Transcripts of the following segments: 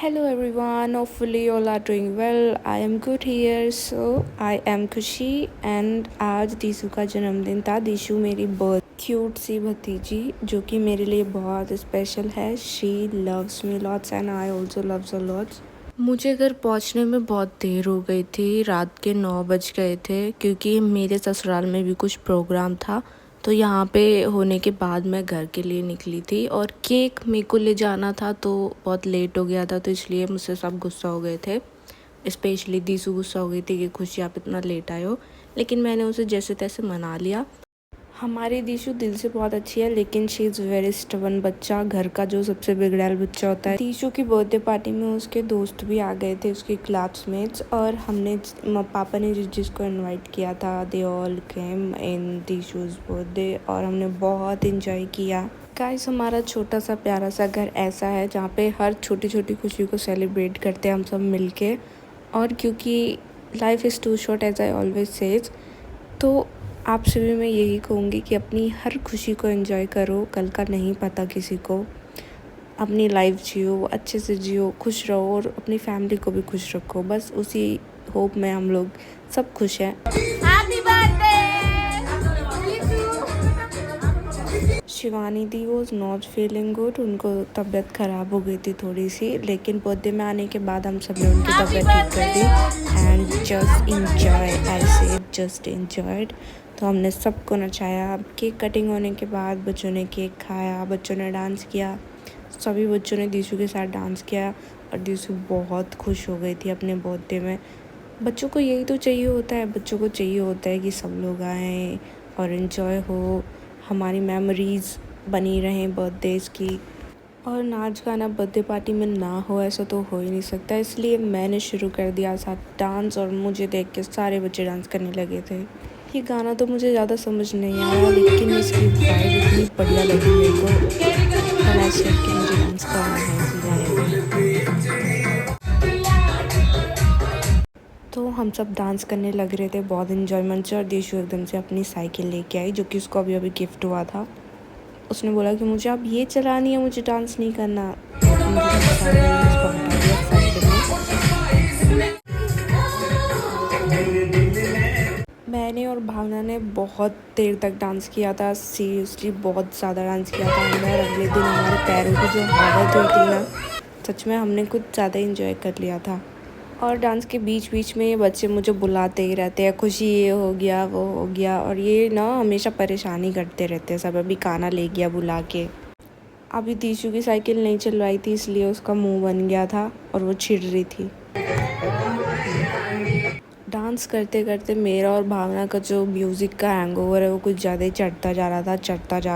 Hello everyone, hopefully you all are doing well. I am good here. So I am खुशी and आज दीशु का जन्मदिन था। दीशु मेरी बहुत क्यूट सी भतीजी जो कि मेरे लिए बहुत स्पेशल है। She loves me lots and I also loves her lots. मुझे घर पहुंचने में बहुत देर हो गई थी, रात के 9 बज गए थे क्योंकि मेरे ससुराल में भी कुछ प्रोग्राम था। तो यहाँ पे होने के बाद मैं घर के लिए निकली थी और केक मेरे को ले जाना था तो बहुत लेट हो गया था, तो इसलिए मुझसे सब गुस्सा हो गए थे। स्पेशली दीसू गुस्सा हो गई थी कि खुशी आप इतना लेट आए हो, लेकिन मैंने उसे जैसे तैसे मना लिया। हमारी दीशु दिल से बहुत अच्छी है लेकिन शी इज़ वेरी स्टबन बच्चा, घर का जो सबसे बिगड़ैल बच्चा होता है। दीशु की बर्थडे पार्टी में उसके दोस्त भी आ गए थे, उसके क्लासमेट्स, और हमने पापा ने जिसको इनवाइट किया था they all came in दीशुज़ birthday और हमने बहुत इंजॉय किया। गाइस, हमारा छोटा सा प्यारा सा घर ऐसा है जहाँ पे हर छोटी छोटी खुशी को सेलिब्रेट करते हैं हम सब मिलके। और क्योंकि life is too short as I always says, तो आपसे भी मैं यही कहूँगी कि अपनी हर खुशी को एंजॉय करो, कल का नहीं पता किसी को। अपनी लाइफ जियो, अच्छे से जियो, खुश रहो और अपनी फैमिली को भी खुश रखो। बस उसी होप में हम लोग सब खुश हैं। शिवानी दी वॉज नॉट फीलिंग गुड, उनको तबीयत ख़राब हो गई थी थोड़ी सी, लेकिन बर्थडे में आने के बाद हम सब ने उनकी तबीयत ठीक कर दी। एंड जस्ट इंजॉय, आई से जस्ट इंजॉयड। तो हमने सबको नचाया। केक कटिंग होने के बाद बच्चों ने केक खाया, बच्चों ने डांस किया, सभी बच्चों ने दीशु के साथ डांस किया और दीशु बहुत खुश हो गई थी अपने बर्थडे में। बच्चों को यही तो चाहिए होता है, बच्चों को चाहिए होता है कि सब लोग आएँ और इन्जॉय हो, हमारी मेमोरीज़ बनी रहें बर्थडेज़ की। और नाच गाना बर्थडे पार्टी में ना हो ऐसा तो हो ही नहीं सकता, इसलिए मैंने शुरू कर दिया साथ डांस और मुझे देख के सारे बच्चे डांस करने लगे थे। ये गाना तो मुझे ज़्यादा समझ नहीं आया लेकिन इसकी वाइब इतनी बढ़िया लगी मेरे को, ऐसे कि मुझे डांस करना है इसलिए। तो हम सब डांस करने लग रहे थे बहुत इन्जॉयमेंट से, और दीशु एकदम से अपनी साइकिल लेके आई जो कि उसको अभी अभी गिफ्ट हुआ था। उसने बोला कि मुझे अब ये चलानी है, मुझे डांस नहीं करना। मैंने और भावना ने बहुत देर तक डांस किया था, सीरियसली बहुत ज़्यादा डांस किया था हमने। और अगले दिन हमारे पैरों की जो हालत हुई थी ना, सच में हमने कुछ ज़्यादा इंजॉय कर लिया था। और डांस के बीच बीच में ये बच्चे मुझे बुलाते ही रहते हैं, खुशी ये हो गया वो हो गया, और ये ना हमेशा परेशानी करते रहते हैं सब। अभी काना ले गया बुला के। अभी दीशु की साइकिल नहीं चलवाई थी इसलिए उसका मुंह बन गया था और वो छिड़ रही थी। डांस करते करते मेरा और भावना का जो म्यूज़िक का हैंगओवर है वो कुछ ज़्यादा ही चढ़ता जा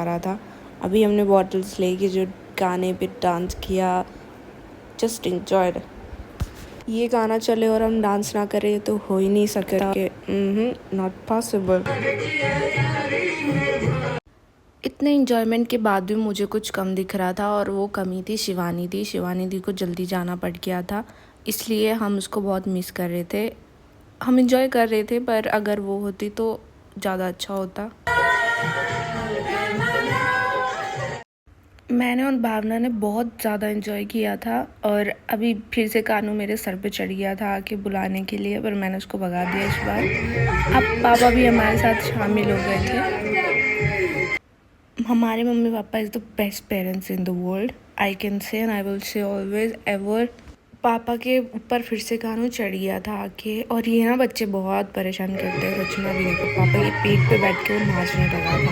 रहा था। अभी हमने बॉटल्स लेके जो गाने पे डांस किया, जस्ट इंजॉयड। ये गाना चले और हम डांस ना करें तो हो ही नहीं सकता, नॉट पॉसिबल। इतने इंजॉयमेंट के बाद भी मुझे कुछ कम दिख रहा था और वो कमी थी शिवानी दी। शिवानी दी को जल्दी जाना पड़ गया था, इसलिए हम उसको बहुत मिस कर रहे थे। हम इंजॉय कर रहे थे पर अगर वो होती तो ज़्यादा अच्छा होता। मैंने और भावना ने बहुत ज़्यादा इंजॉय किया था और अभी फिर से कानू मेरे सर पे चढ़ गया था आके बुलाने के लिए, पर मैंने उसको भगा दिया इस बार। अब पापा भी हमारे साथ शामिल हो गए थे। हमारे mummy papa is the best parents in the world, I can say and I will say always ever. पापा के ऊपर फिर से कानू चढ़ गया था आके, और ये ना बच्चे बहुत परेशान करते हैं सच में। अभी देखो पापा के पेट पे बैठ के वो नाचने लगा था,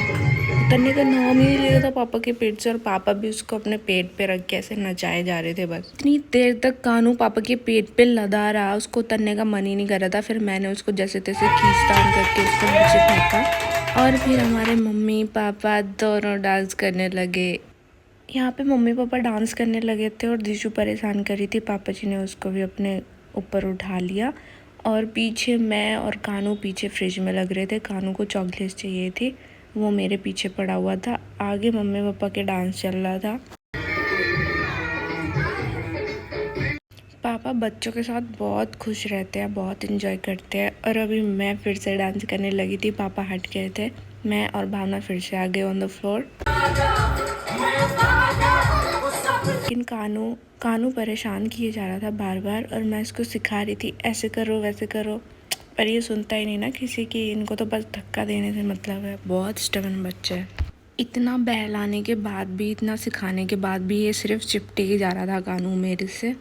उतरने का नाम ही नहीं ले रहा था पापा के पेट से, और पापा भी उसको अपने पेट पे रख के ऐसे नचाए जा रहे थे। बस इतनी देर तक कानू पापा के पेट पे लदा रहा, उसको उतरने का मन ही नहीं कर रहा था। फिर मैंने उसको जैसे तैसे खींचतान करके उसको नीचे फेंका और फिर हमारे मम्मी पापा दोनों डांस करने लगे। यहाँ पे मम्मी पापा डांस करने लगे थे और दीशु परेशान करी थी, पापा जी ने उसको भी अपने ऊपर उठा लिया। और पीछे मैं और कानू पीछे फ्रिज में लग रहे थे, कानू को चॉकलेट्स चाहिए थी, वो मेरे पीछे पड़ा हुआ था। आगे मम्मी पापा के डांस चल रहा था। पापा बच्चों के साथ बहुत खुश रहते हैं, बहुत इंजॉय करते हैं। और अभी मैं फिर से डांस करने लगी थी, पापा हट गए थे, मैं और भावना फिर से आ गए ऑन द फ्लोर। लेकिन कानू परेशान किए जा रहा था बार बार, और मैं इसको सिखा रही थी ऐसे करो वैसे करो, पर ये सुनता ही नहीं ना किसी की, इनको तो बस धक्का देने से मतलब है। बहुत स्टबर्न बच्चा है। इतना बहलाने के बाद भी, इतना सिखाने के बाद भी ये सिर्फ चिपटे ही जा रहा था कानू मेरे से।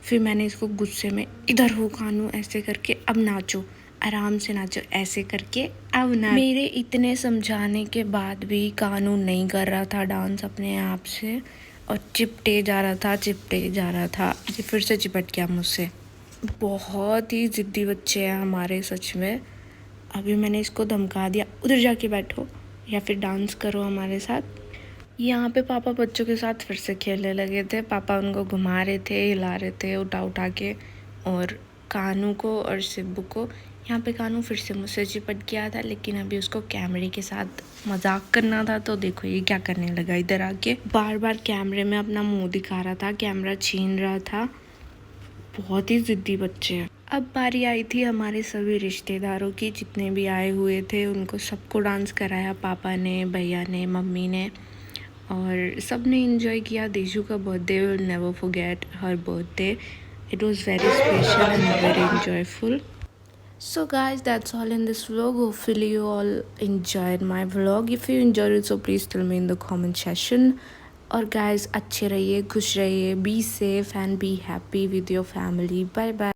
फिर मैंने इसको गुस्से में, इधर हो कानू ऐसे करके, अब नाचो, आराम से नाचो ऐसे करके, अब ना। मेरे इतने समझाने के बाद भी कानू नहीं कर रहा था डांस अपने आप से, और चिपटे जा रहा था। ये फिर से चिपट गया मुझसे। बहुत ही ज़िद्दी बच्चे हैं हमारे, सच में। अभी मैंने इसको धमका दिया, उधर जाके बैठो या फिर डांस करो हमारे साथ। यहाँ पे पापा बच्चों के साथ फिर से खेलने लगे थे। पापा उनको घुमा रहे थे, हिला रहे थे उठा के, और कानू को और सिब्बू को। यहाँ पे कानू फिर से मुझसे चिपट गया था, लेकिन अभी उसको कैमरे के साथ मजाक करना था, तो देखो ये क्या करने लगा। इधर आके बार बार कैमरे में अपना मुंह दिखा रहा था, कैमरा छीन रहा था। बहुत ही ज़िद्दी बच्चे हैं। अब बारी आई थी हमारे सभी रिश्तेदारों की, जितने भी आए हुए थे उनको सबको डांस कराया पापा ने, भैया ने, मम्मी ने, और सब ने इंजॉय किया। देशू का birthday, will never forget her birthday. It was very special and very enjoyable. So guys, that's all in this vlog. Hopefully you all enjoyed my vlog. If you enjoyed it, so please tell me in the comment section. और guys, अच्छे रहिए, खुश रहिए, be safe and be happy with your family. Bye bye.